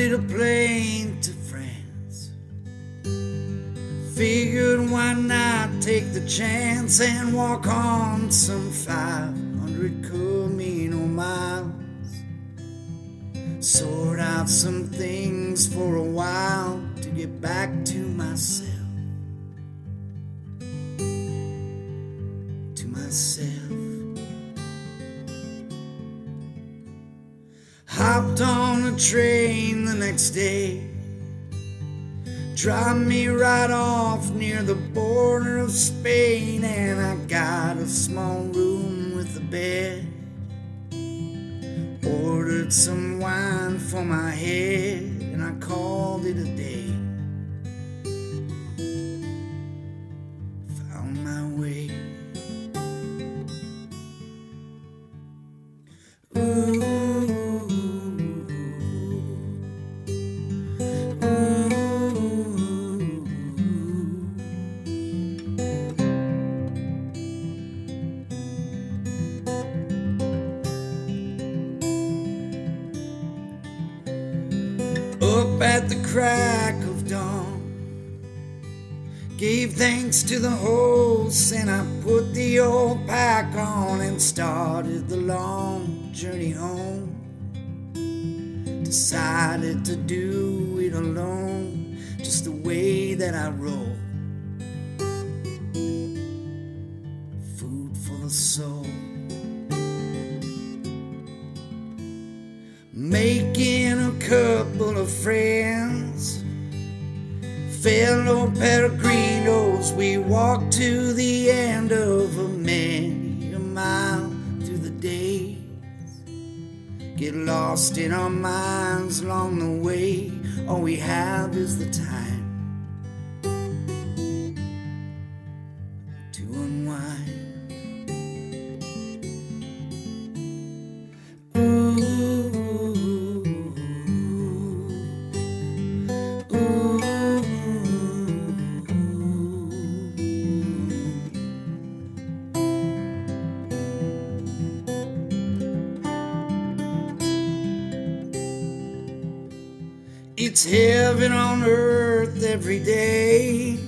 boarded a plane to France. Figured why not take the chance and walk on some 500 Camino miles. Sort out some things for a while to get back to myself. To myself. Hopped on a train the next day. Dropped me right off near the border of Spain, and I got a small room with a bed. Ordered some wine for my head, and I called it a day. Found my way. Ooh. Up at the crack of dawn, gave thanks to the host, and I put the old pack on and started the long journey home. Decided to do it alone, just the way that I roll. Food for the soul. Making a couple of friends, fellow peregrinos, we walked to the end of many a mile through the days. Get lost in our minds along the way, all we have is the time to unwind. It's heaven on earth every day,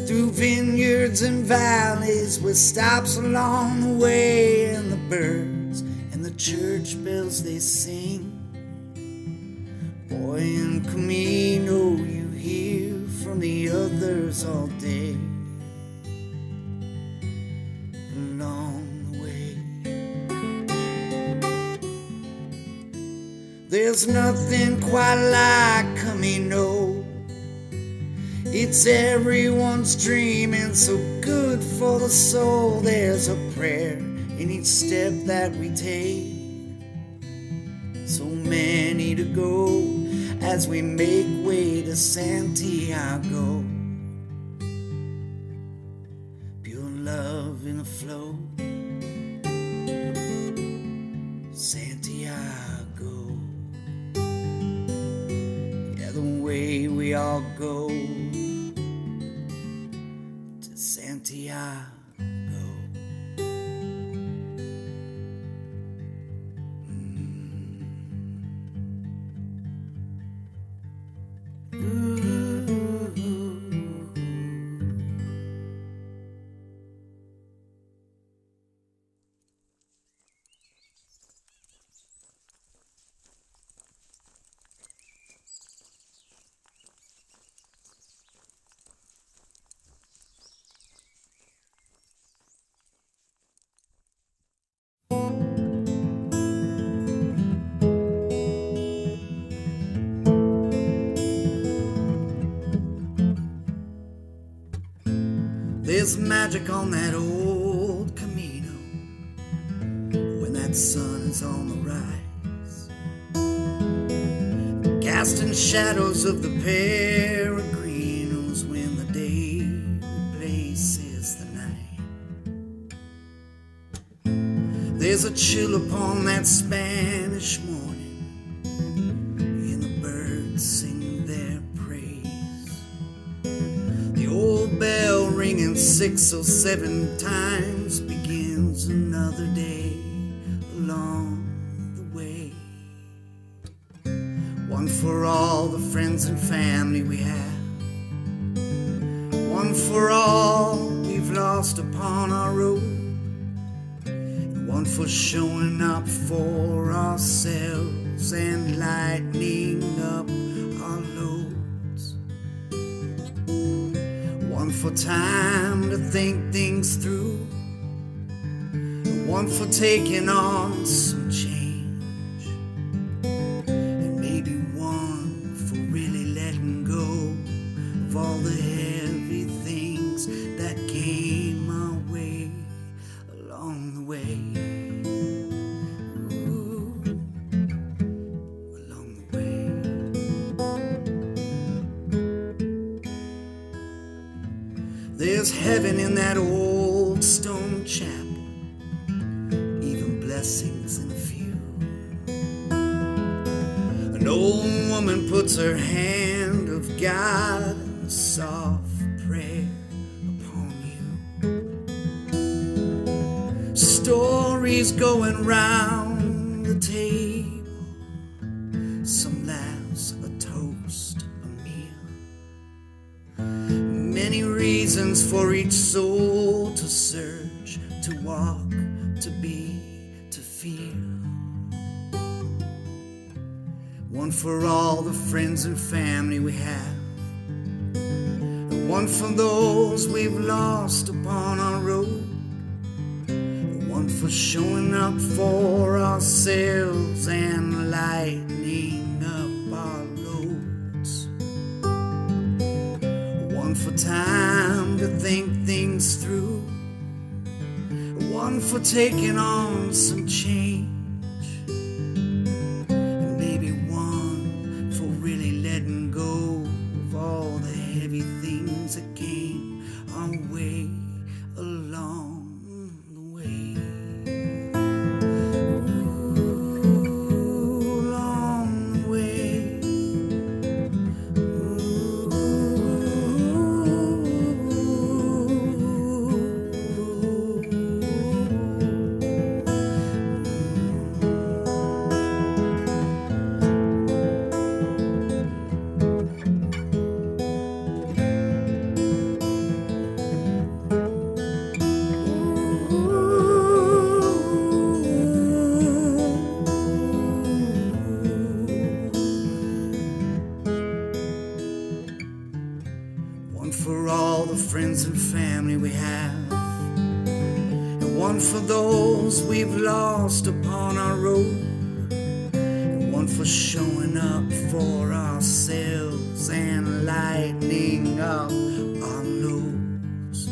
through vineyards and valleys with stops along the way, and the birds and the church bells they sing. Boy, in Camino you hear from the others all day. Along the way, there's nothing quite like Camino. It's everyone's dream and so good for the soul. There's a prayer in each step that we take. So many to go as we make way to Santiago. Pure love in a flow. Santiago. Yeah, the way we all go to Santiago. There's magic on that old Camino when that sun is on the rise, casting shadows of the peregrinos when the day replaces the night. There's a chill upon that Spanish morning, and the birds sing their praise. The old bell ringing 6 or 7 times begins another day along the way. one for all the friends and family we have, one for all we've lost upon our road, and one for showing up for ourselves and lightening up our loads, one for time to think things through, one for taking on some change, and maybe one for really letting go of all the heavy things that came our way along the way. Ooh, along the way. There's heaven in that old stone chapel, blessings in a few. An old woman puts her hand of God in a soft prayer upon you. Stories going round the table, some laughs, a toast, a meal. Many reasons for each soul to search, to walk, to be, to feel. One for all the friends and family we have, and one for those we've lost upon our road, and one for showing up for ourselves and lightening up our loads, one for time to think things through, one for taking on some change, and maybe one for really letting go of all the heavy things that came our way along the way. Ooh, along the way. One for all the friends and family we have, and one for those we've lost upon our road, and one for showing up for ourselves and lightening up our loads,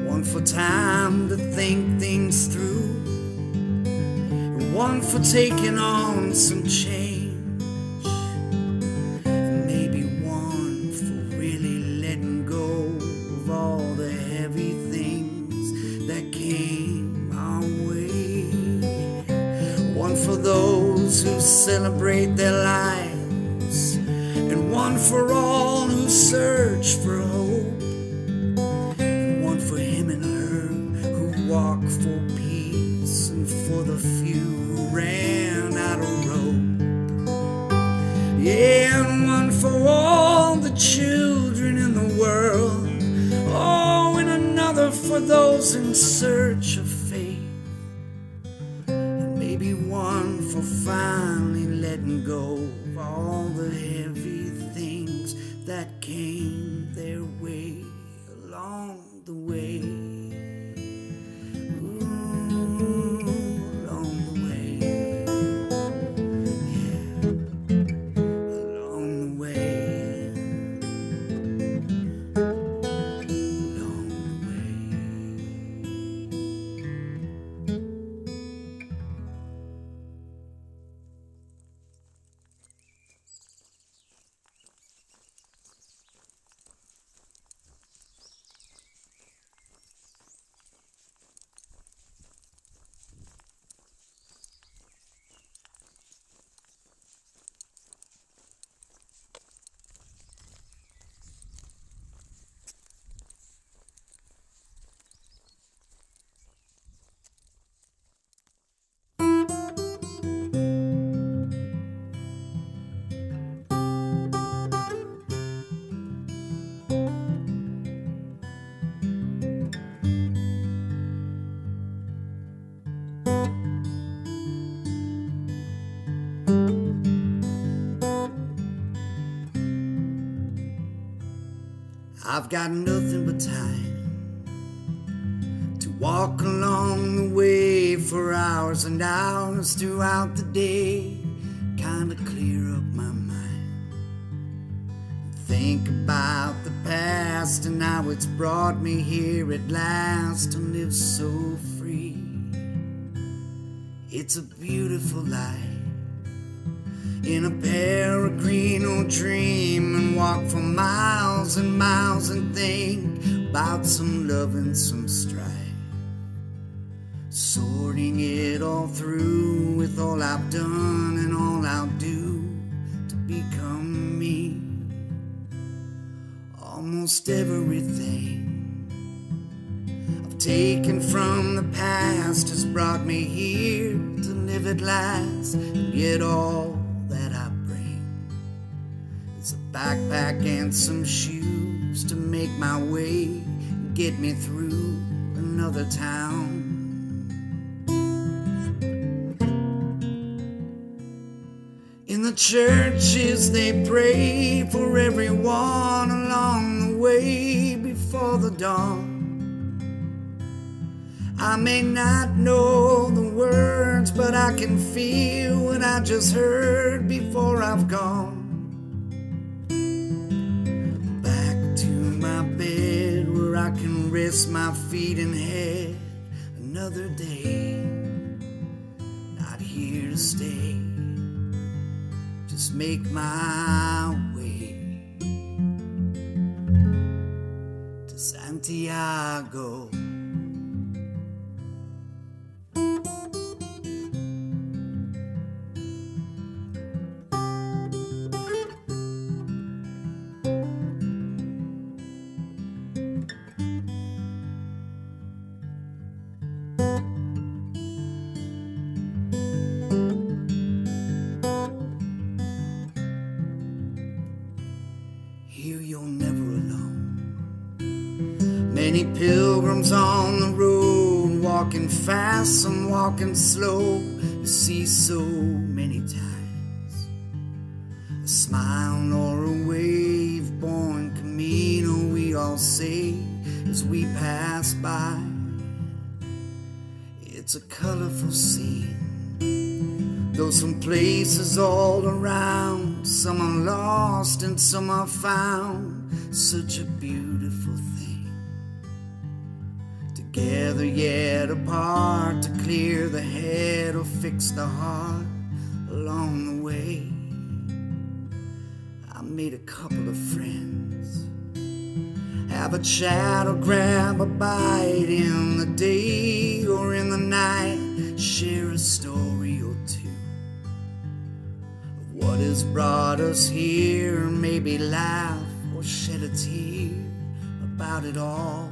one for time to think things through, and one for taking on some change, who celebrate their lives, and one for all who search for hope, and one for him and her who walk for peace, and for the few who ran out of rope. Yeah, and one for all the children in the world, oh, and another for those in search of faith, and maybe one for finally letting go of all the heavy things that came their way along the way. Ooh, along the way. Yeah, along the way. Along the way. I've got nothing but time to walk along the way for hours and hours throughout the day, kinda clear up my mind, think about the past and how it's brought me here at last to live so free. It's a beautiful life in a Peregrino Dream, and walk for miles and miles and think about some love and some strife, sorting it all through with all I've done and all I'll do to become me. Almost everything I've taken from the past has brought me here to live at last, and yet all that I bring is a backpack and some shoes to make my way and get me through another town. In the churches they pray for everyone along the way before the dawn. I may not know the words, but I can feel what I just heard before I've gone. Back to my bed where I can rest my feet and head another day. Not here to stay, just make my way to Santiago. Here you're never alone. Many pilgrims on the road, walking fast, some walking slow. You see so many times a smile or a wave, born Camino, we all say as we pass by. It's a colorful scene, though some places all around, some are lost and some are found. Such a beautiful thing, together yet apart, to clear the head or fix the heart along the way. I made a couple of friends, have a chat or grab a bite in the day or in the night, share a story or two of what has brought us here, maybe laugh or shed a tear about it all.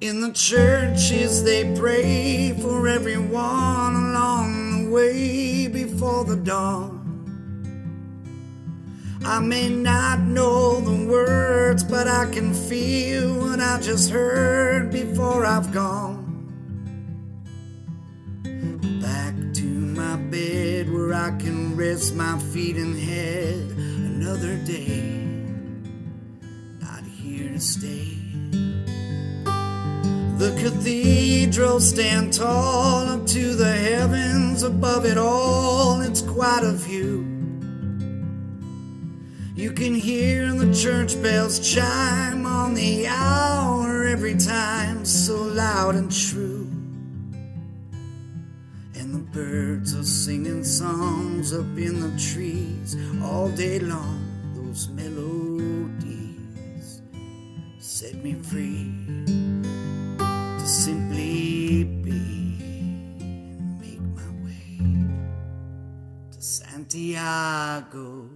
In the churches they pray for everyone along the way before the dawn. I may not know the words, but I can feel what I just heard before I've gone. Back to my bed where I can rest my feet and head another day. Not here to stay. The cathedrals stand tall up to the heavens above it all. It's quite a view. You can hear the church bells chime on the hour every time, so loud and true. And the birds are singing songs up in the trees all day long. Those melodies set me free to simply be and make my way to Santiago.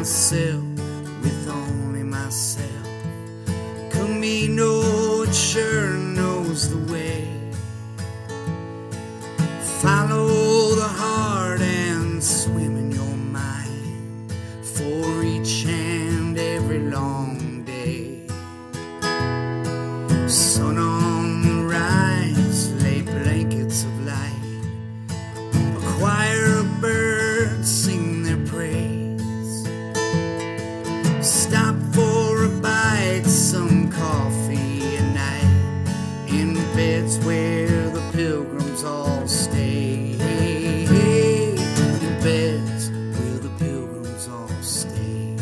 myself with only myself. Camino, it sure knows the way. Follow the heart and swim in your mind for each and every long day. Sun on the rise, lay blankets of light. A choir of birds sing their praise. Stop for a bite, some coffee at night, in beds where the pilgrims all stay. In beds where the pilgrims all stay.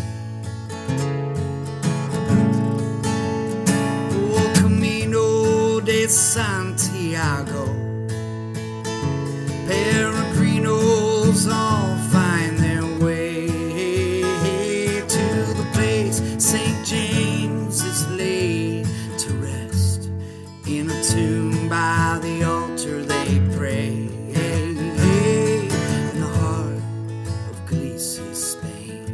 Oh, Camino de Santiago, Peregrinos all find their way to the place St. James is laid to rest. In a tomb by the altar they pray. In the heart of Galicia, Spain.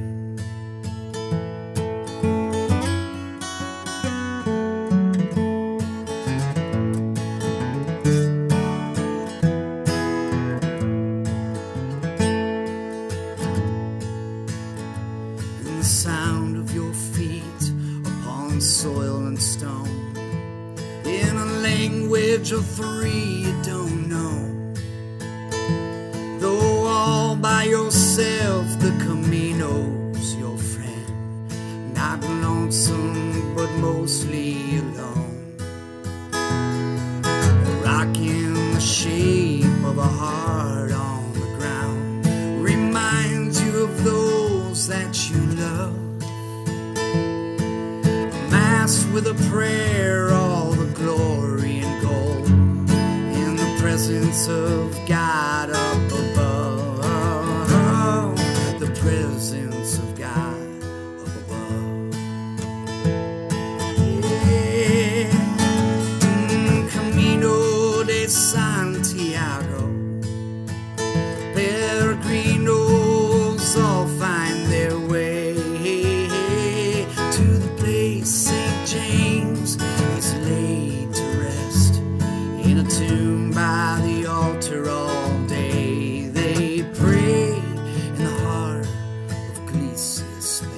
And the sound of your feet upon soil and stone, in a language of three you don't know. Though all by yourself, the Camino's your friend. Not lonesome, but mostly alone. Rocking the shape of a heart on the ground reminds you of those that you love. Mass with a prayer, all the glory and gold, in the presence of God up above. The presence of God up above. Yeah. Camino de Santiago, Peregrinos all find their way to the place St. James is laid to rest. In a tomb by the altar all day they pray. In the heart of Galicia, Spain.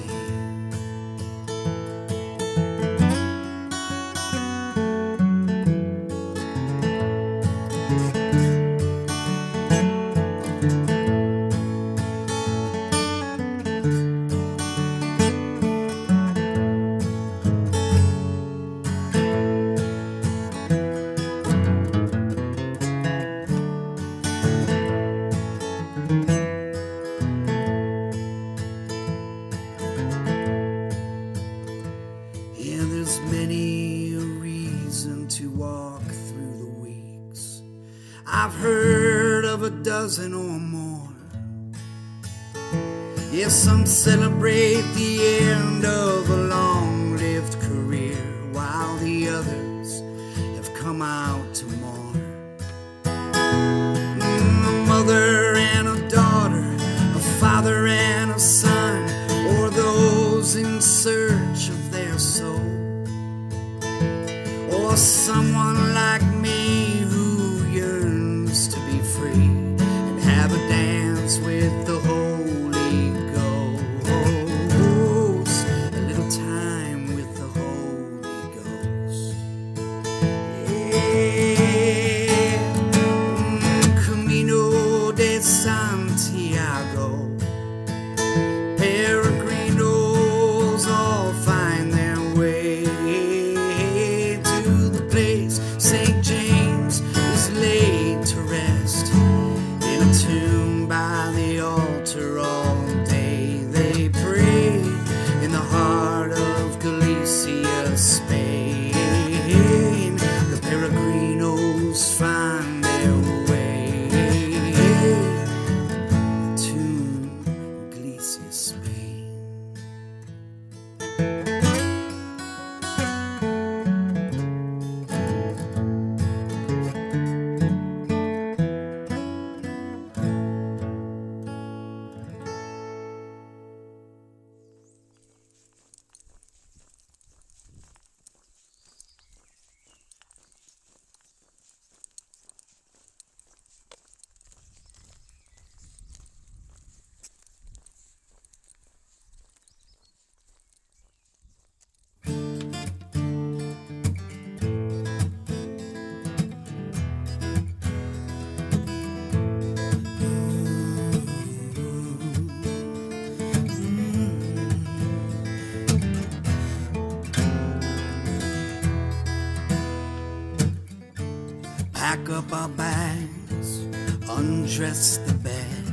Yeah, there's many a reason to walk through the weeks. I've heard of a dozen or more. Yeah, some celebrate the end of a long-lived career, while the others have come out to mourn. A mother and a daughter, a father and a son, or those in search of their soul. Or someone like me who yearns to be free and have a dance with the Holy Ghost. A little time with the Holy Ghost. Yeah. up our bags, undress the bed,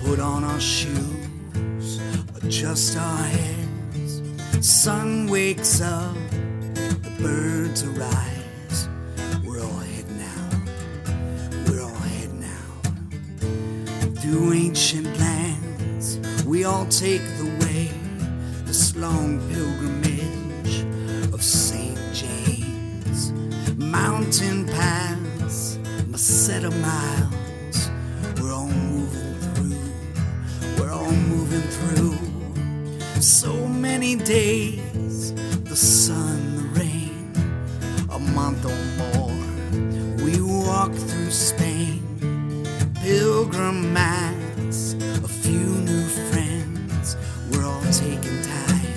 put on our shoes, adjust our heads. Sun wakes up, the birds arise. We're all heading out, we're all heading out. Through ancient lands, we all take the way, this long pilgrimage of St. James. Mountain paths, a set of miles, we're all moving through, we're all moving through. So many days, the sun, the rain, a month or more, we walk through Spain. Pilgrim mass, a few new friends, we're all taking time,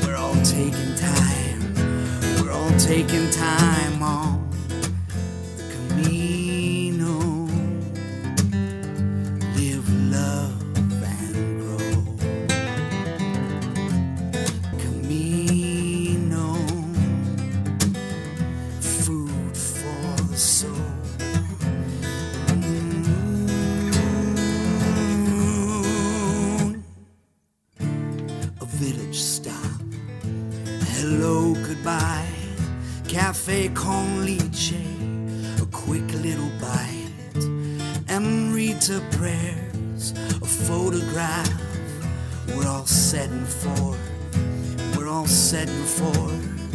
we're all taking time, we're all taking time on the Camino. Live, love, and grow. Camino, food for the soul. A village stop. Hello, goodbye. Cafe con leche, a quick little bite. Amrita prayers, a photograph. We're all setting forth, we're all setting forth.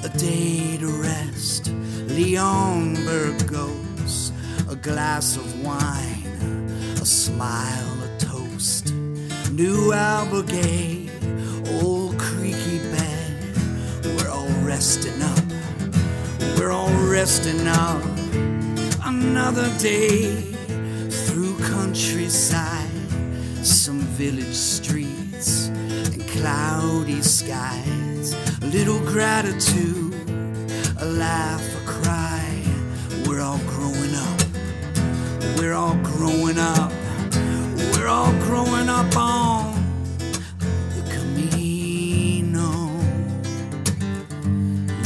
A day to rest, Leon Burgos, a glass of wine, a smile, a toast. New Albergate, old creaky bed. We're all resting up, we're all resting up. Another day through countryside, some village streets and cloudy skies. A little gratitude, a laugh, a cry. We're all growing up, we're all growing up, we're all growing up on the Camino.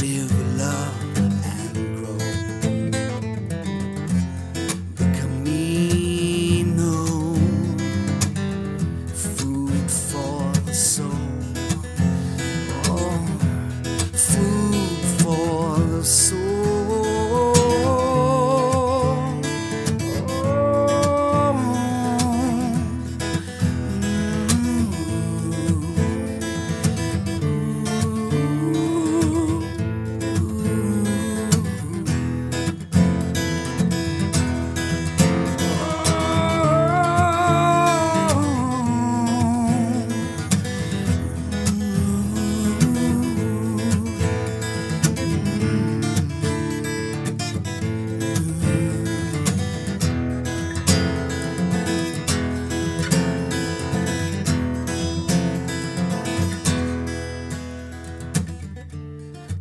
Live, love, and grow. The Camino, food for the soul. Oh, food for the soul.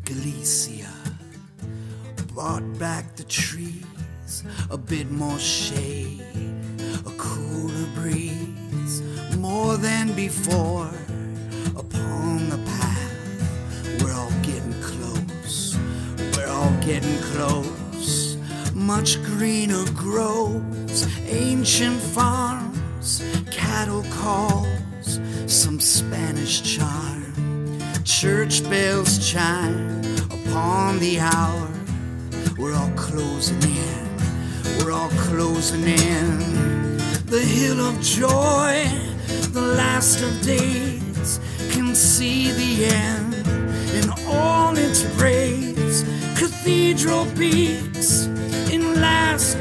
Galicia brought back the trees, a bit more shade, a cooler breeze, more than before. Upon the path, we're all getting close, we're all getting close. Much greener groves, ancient farms, cattle calls, some Spanish charm. Church bells chime upon the hour. We're all closing in, we're all closing in. The hill of joy, the last of days, can see the end in all its praise. Cathedral peaks in last